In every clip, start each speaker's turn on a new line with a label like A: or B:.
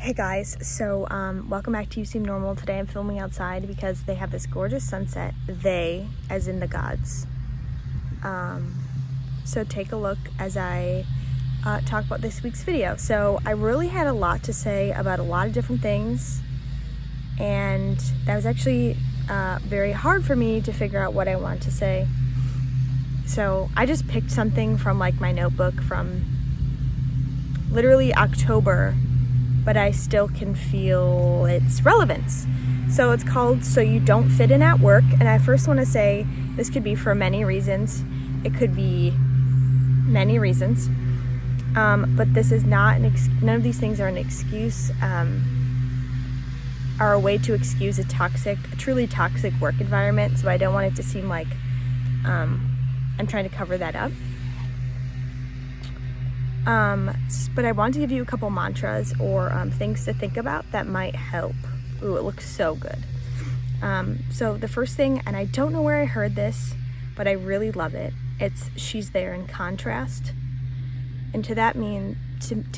A: Hey guys, so welcome back to You Seem Normal. Today I'm filming outside because they have this gorgeous sunset. They, as in the gods. So take a look as I talk about this week's video. So I really had a lot to say about a lot of different things, and that was actually very hard for me to figure out what I want to say. So I just picked something from like my notebook from literally October, but I still can feel its relevance. So it's called So You Don't Fit In at Work. And I first want to say this could be for many reasons. It could be many reasons. But this is not none of these things are an excuse, are a way to excuse a truly toxic work environment. So I don't want it to seem like I'm trying to cover that up. But I wanted to give you a couple mantras or things to think about that might help. Ooh, it looks so good. So the first thing, and I don't know where I heard this, but I really love it. It's she's there in contrast. And to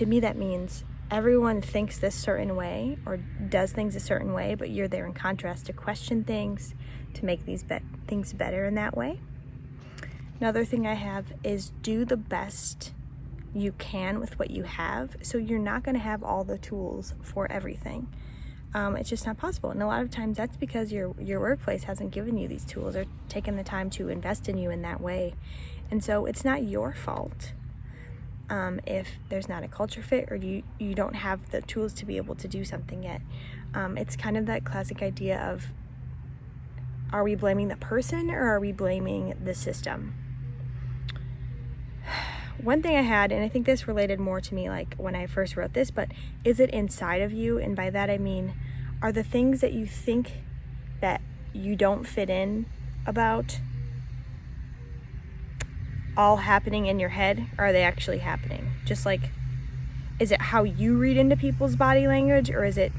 A: me that means everyone thinks this certain way or does things a certain way, but you're there in contrast to question things, to make these things better in that way. Another thing I have is do the best you can with what you have. So you're not going to have all the tools for everything. It's just not possible. And a lot of times that's because your workplace hasn't given you these tools or taken the time to invest in you in that way. And so it's not your fault if there's not a culture fit or you don't have the tools to be able to do something yet. It's kind of that classic idea of, are we blaming the person or are we blaming the system? One thing I had, and I think this related more to me like when I first wrote this, but is it inside of you? And by that I mean, are the things that you think that you don't fit in about all happening in your head, or are they actually happening? Just like, is it how you read into people's body language, or is it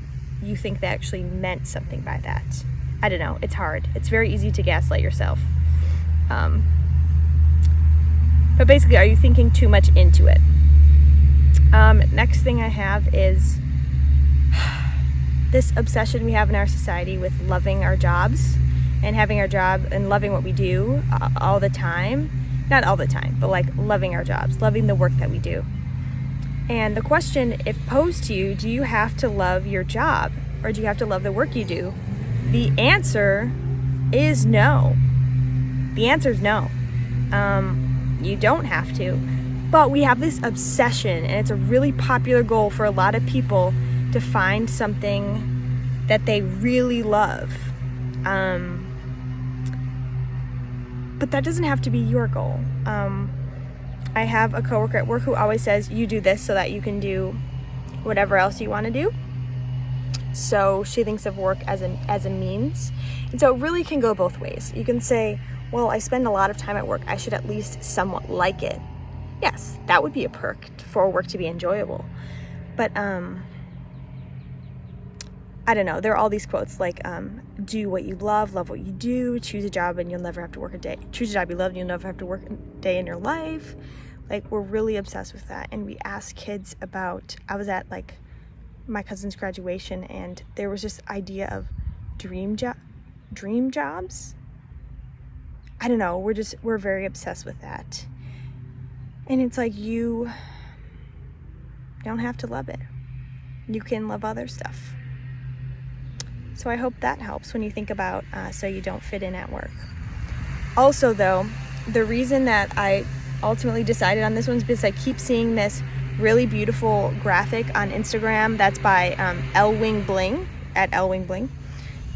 A: you think they actually meant something by that? I don't know. It's hard. It's very easy to gaslight yourself. But basically, are you thinking too much into it? Next thing I have is this obsession we have in our society with loving our jobs and having our job and loving what we do all the time. Not all the time, but like loving our jobs, loving the work that we do. And the question, if posed to you, do you have to love your job or do you have to love the work you do? The answer is no. The answer is no. You don't have to, but we have this obsession, and it's a really popular goal for a lot of people to find something that they really love. But that doesn't have to be your goal. I have a coworker at work who always says, you do this so that you can do whatever else you want to do. So she thinks of work as a means. And so it really can go both ways. You can say, well, I spend a lot of time at work. I should at least somewhat like it. Yes, that would be a perk for work to be enjoyable. But I don't know. There are all these quotes like, do what you love what you do, choose a job and you'll never have to work a day. Choose a job you love and you'll never have to work a day in your life. Like, we're really obsessed with that. And we ask kids about, I was at like my cousin's graduation and there was this idea of dream jobs. I don't know, we're very obsessed with that. And it's like, you don't have to love it. You can love other stuff. So I hope that helps when you think about so you don't fit in at work. Also though, the reason that I ultimately decided on this one is because I keep seeing this really beautiful graphic on Instagram that's by Elwing Bling, at Elwing Bling.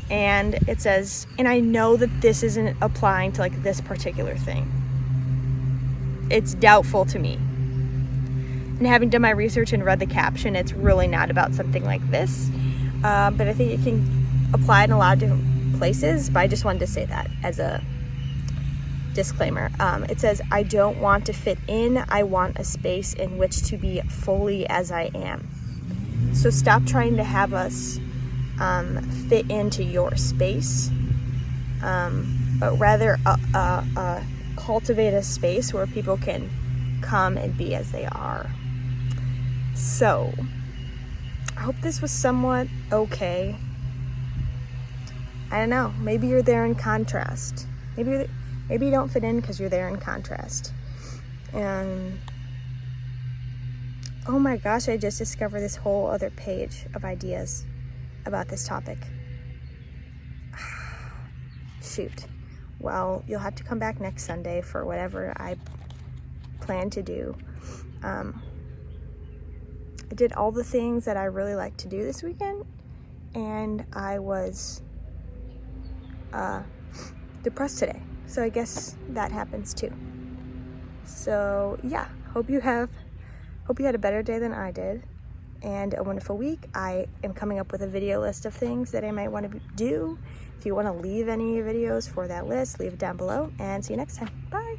A: And it says, and I know that this isn't applying to like this particular thing. It's doubtful to me. And having done my research and read the caption, it's really not about something like this. But I think it can apply in a lot of different places. But I just wanted to say that as a disclaimer. It says, I don't want to fit in. I want a space in which to be fully as I am. So stop trying to have us fit into your space, but rather cultivate a space where people can come and be as they are. So I hope this was somewhat okay. I don't know. Maybe you're there in contrast. Maybe you don't fit in because you're there in contrast. And oh my gosh, I just discovered this whole other page of ideas about this topic. Shoot. Well, you'll have to come back next Sunday for whatever I plan to do. I did all the things that I really like to do this weekend, and I was depressed today. So I guess that happens too. So yeah, hope you had a better day than I did, and a wonderful week. I am coming up with a video list of things that I might want to do. If you want to leave any videos for that list, leave it down below, and see you next time. Bye.